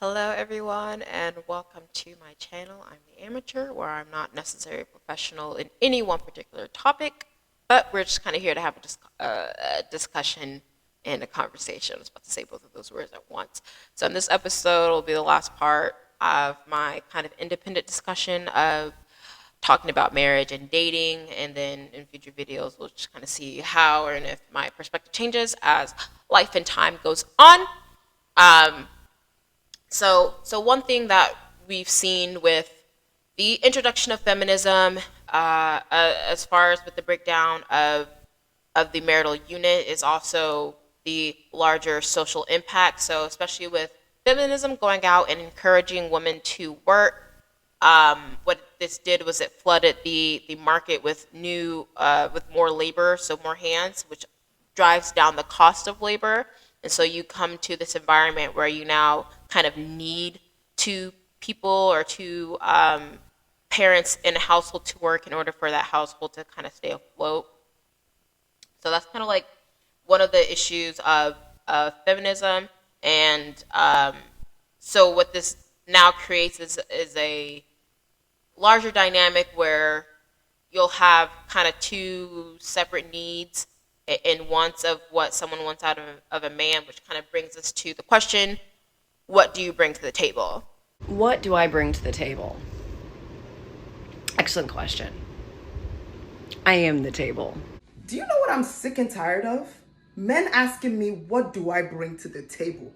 Hello, everyone, and welcome to my channel. I'm the amateur, where I'm not necessarily a professional in any one particular topic, but we're just kind of here to have a discussion and a conversation. I was about to say both of those words at once. So, in this episode, will be the last part of my kind of independent discussion of talking about marriage and dating, and then in future videos, we'll just kind of see how and if my perspective changes as life and time goes on. So one thing that we've seen with the introduction of feminism, as far as with the breakdown of the marital unit, is also the larger social impact. So especially with feminism going out and encouraging women to work, what this did was it flooded the market with with more labor, so more hands, which drives down the cost of labor. And so you come to this environment where you now kind of need two people or two parents in a household to work in order for that household to kind of stay afloat. So that's kind of like one of the issues of feminism. And so what this now creates is a larger dynamic where you'll have kind of two separate needs and wants of what someone wants out of a man, which kind of brings us to the question, what do you bring to the table? What do I bring to the table? Excellent question. I am the table. Do you know what I'm sick and tired of? Men asking me, what do I bring to the table?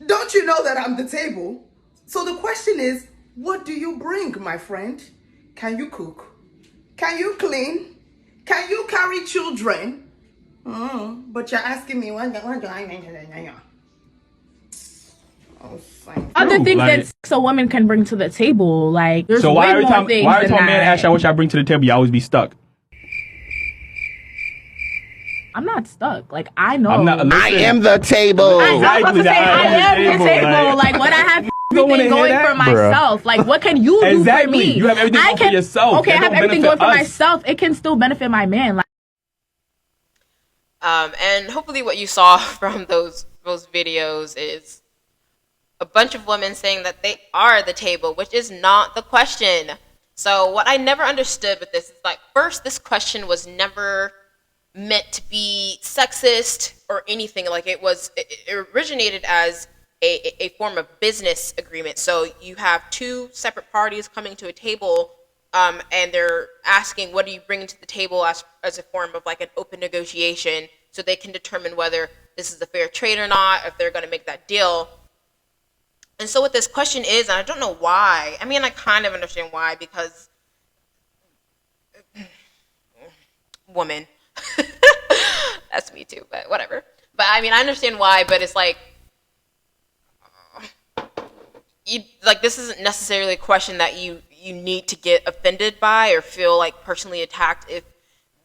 Don't you know that I'm the table? So the question is, what do you bring, my friend? Can you cook? Can you clean? Can you carry children? But you're asking me, what do I bring to the table? Oh, fine. Other things that a woman can bring to the table, like there's So way why every more time things why every than time man that. asks you what y'all bring to the table, you always be stuck? I'm not stuck. Like I know. I'm not. Listen, I am the table. I was about to say I am the table. Like, Like what I have don't wanna everything hear going that, for myself. Like what can you do for Exactly. me? You have everything I going for yourself. Okay, That I have don't everything going benefit for us. myself. It can still benefit my man. Like And hopefully what you saw from those videos is a bunch of women saying that they are the table, which is not the question. So what I never understood with this is, like, first, this question was never meant to be sexist or anything. Like it originated as a form of business agreement. So you have two separate parties coming to a table, and they're asking, what do you bring to the table as a form of like an open negotiation, so they can determine whether this is a fair trade or not, if they're going to make that deal. And so what this question is, and I don't know why. I mean, I kind of understand why, because woman. That's me too, but whatever. But I mean, I understand why, but it's like, this isn't necessarily a question that you need to get offended by or feel like personally attacked if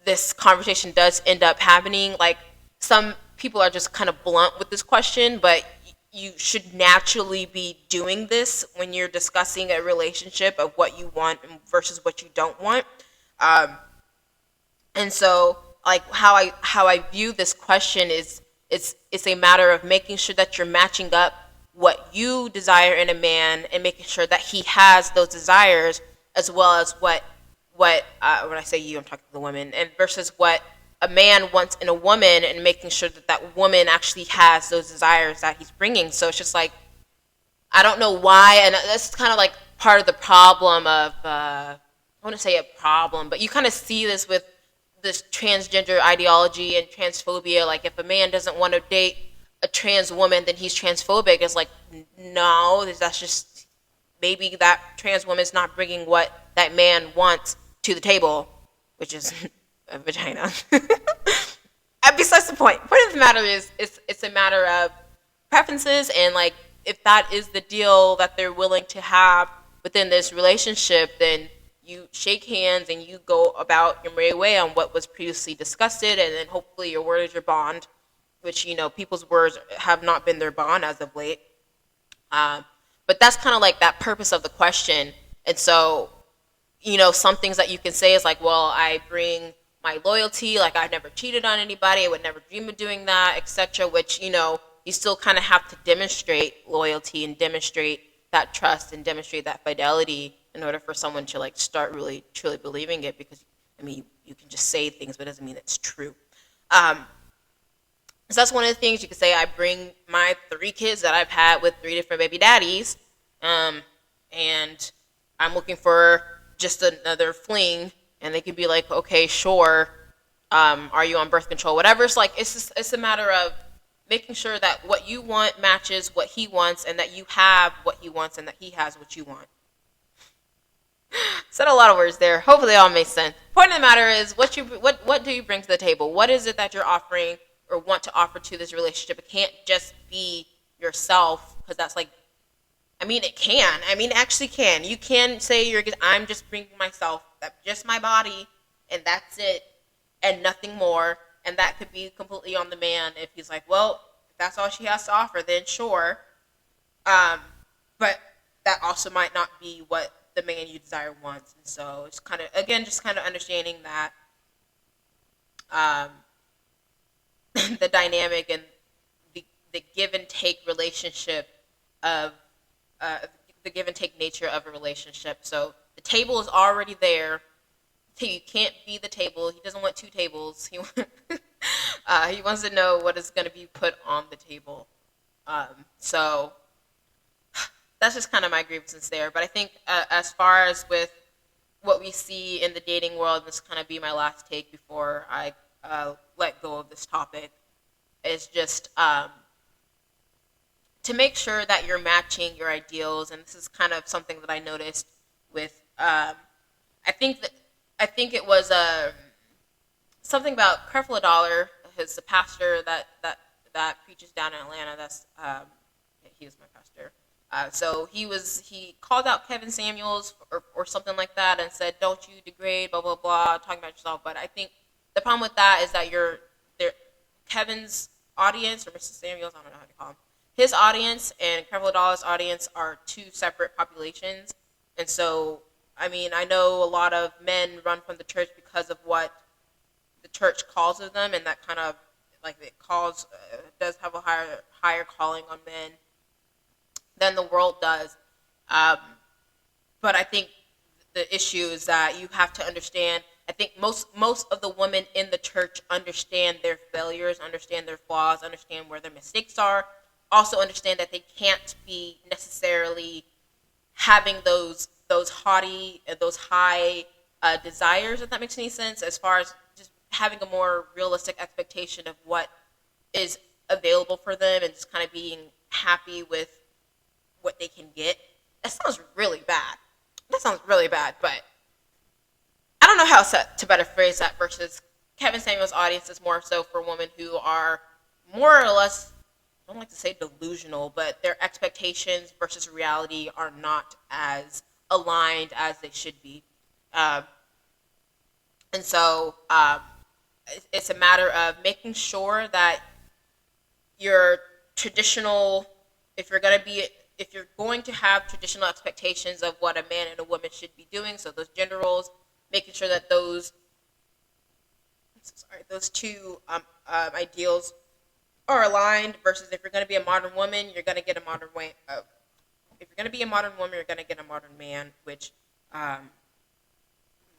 this conversation does end up happening. Like, some people are just kind of blunt with this question, but you should naturally be doing this when you're discussing a relationship of what you want versus what you don't want. And so, like, how I view this question is it's a matter of making sure that you're matching up what you desire in a man and making sure that he has those desires, as well as what when I say you, I'm talking to the women, and versus what a man wants in a woman, and making sure that that woman actually has those desires that he's bringing. So it's just like, I don't know why, and that's kind of like part of the problem of, I want to say a problem, but you kind of see this with this transgender ideology and transphobia. Like, if a man doesn't want to date a trans woman, then he's transphobic. It's like, no, that's just, maybe that trans woman's not bringing what that man wants to the table, which is a vagina. And besides the point. Point of the matter is, it's a matter of preferences, and like, if that is the deal that they're willing to have within this relationship, then you shake hands and you go about your merry way on what was previously discussed, and then hopefully your word is your bond, which, people's words have not been their bond as of late. But that's kind of like that purpose of the question. And so, some things that you can say is like, well, I bring my loyalty, like I've never cheated on anybody, I would never dream of doing that, etc., which, you still kind of have to demonstrate loyalty and demonstrate that trust and demonstrate that fidelity in order for someone to like start really truly believing it. Because I mean, you can just say things, but it doesn't mean it's true. So that's one of the things you could say. I bring my 3 kids that I've had with 3 different baby daddies, and I'm looking for just another fling, and they could be like, okay, sure, are you on birth control, whatever. It's like it's a matter of making sure that what you want matches what he wants, and that you have what he wants, and that he has what you want. Said a lot of words there. Hopefully, they all make sense. Point of the matter is, what do you bring to the table? What is it that you're offering or want to offer to this relationship? It can't just be yourself, because that's like, I mean, it can. I mean, it actually can. You can say I'm just bringing myself, just my body, and that's it, and nothing more. And that could be completely on the man. If he's like, well, if that's all she has to offer, then sure. But that also might not be what the man you desire wants. And so it's kind of, again, just kind of understanding that the dynamic and the give and take relationship of the give and take nature of a relationship. So the table is already there. You can't be the table. He doesn't want 2 tables. He wants to know what is going to be put on the table. So that's just kind of my grievances there. But I think as far as with what we see in the dating world, this kind of be my last take before I let go of this topic, is just to make sure that you're matching your ideals. And this is kind of something that I noticed with, I think it was something about Creflo Dollar, his the pastor that preaches down in Atlanta. That's he was my pastor. So he called out Kevin Samuels or something like that and said, "Don't you degrade, blah blah blah," talking about yourself. But I think the problem with that is that Kevin's audience, or Mr. Samuels, I don't know how to call him, his audience and Creflo Dollar's audience are 2 separate populations. And so, I mean, I know a lot of men run from the church because of what the church calls of them, and that kind of, like, it does have a higher calling on men than the world does. But I think the issue is that you have to understand, I think most of the women in the church understand their failures, understand their flaws, understand where their mistakes are, also understand that they can't be necessarily having those high desires, if that makes any sense, as far as just having a more realistic expectation of what is available for them and just kind of being happy with what they can get. That sounds really bad. But I don't know how to better phrase that versus Kevin Samuel's audience is more so for women who are more or less, I don't like to say delusional, but their expectations versus reality are not as aligned as they should be. And so it's a matter of making sure that your traditional, if you're going to have traditional expectations of what a man and a woman should be doing, so those gender roles, making sure that those 2 ideals are aligned, versus if you're going to be a modern woman, you're going to get a modern way of, if you're going to be a modern woman, you're going to get a modern man, which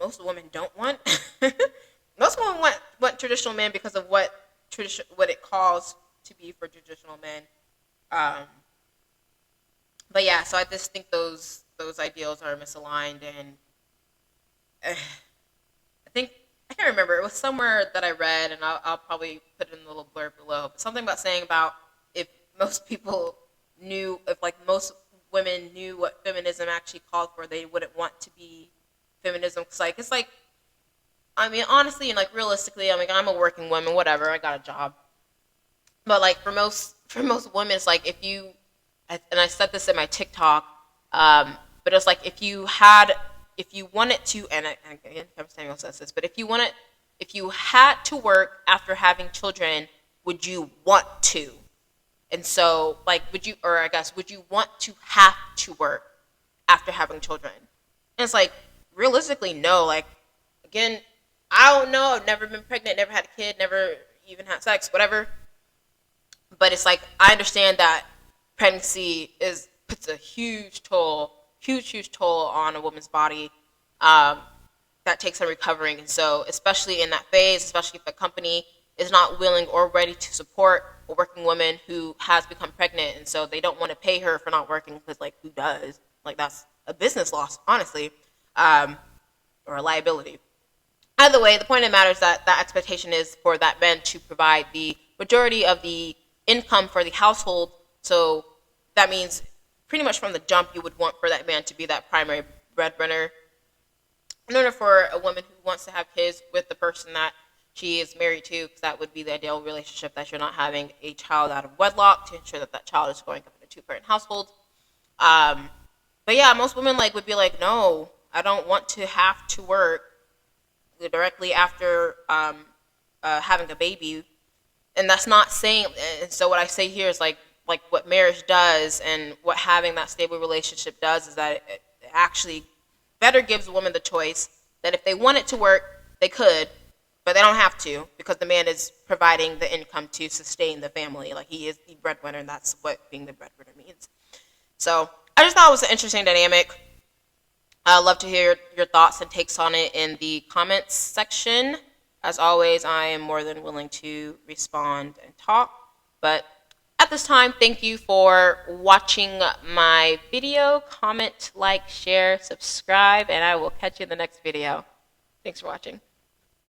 most women don't want. Most women want traditional men because of what it calls to be for traditional men. But yeah, so I just think those ideals are misaligned, and I can't remember. It was somewhere that I read, and I'll probably put it in the little blurb below. But something about saying about if most women knew what feminism actually called for, they wouldn't want to be feminism. It's like, I mean, honestly and like realistically, I mean, I'm a working woman, whatever, I got a job. But like for most women, it's like and I said this in my TikTok, but it's like if you wanted to, and again, Kevin Samuel says this, but if you had to work after having children, would you want to? And so, like, would you want to have to work after having children? And it's like, realistically, no. Like, again, I don't know. I've never been pregnant, never had a kid, never even had sex, whatever. But it's like, I understand that pregnancy puts a huge toll on a woman's body. That takes some recovering. And so, especially in that phase, especially if the company is not willing or ready to support a working woman who has become pregnant, and so they don't want to pay her for not working, because, like, who does? Like, that's a business loss, honestly, or a liability. Either way, the point of the matter is that that expectation is for that man to provide the majority of the income for the household. So that means pretty much from the jump, you would want for that man to be that primary breadwinner. In order for a woman who wants to have kids with the person that she is married to, because that would be the ideal relationship, that you're not having a child out of wedlock, to ensure that that child is growing up in a two-parent household. But yeah, most women would be like, no, I don't want to have to work directly after having a baby. And that's not saying, and so what I say here is like what marriage does and what having that stable relationship does is that it actually better gives a woman the choice that if they wanted to work, they could, but they don't have to, because the man is providing the income to sustain the family. Like, he is the breadwinner, and that's what being the breadwinner means. So I just thought it was an interesting dynamic. I'd love to hear your thoughts and takes on it in the comments section. As always, I am more than willing to respond and talk. But at this time, thank you for watching my video. Comment, like, share, subscribe, and I will catch you in the next video. Thanks for watching.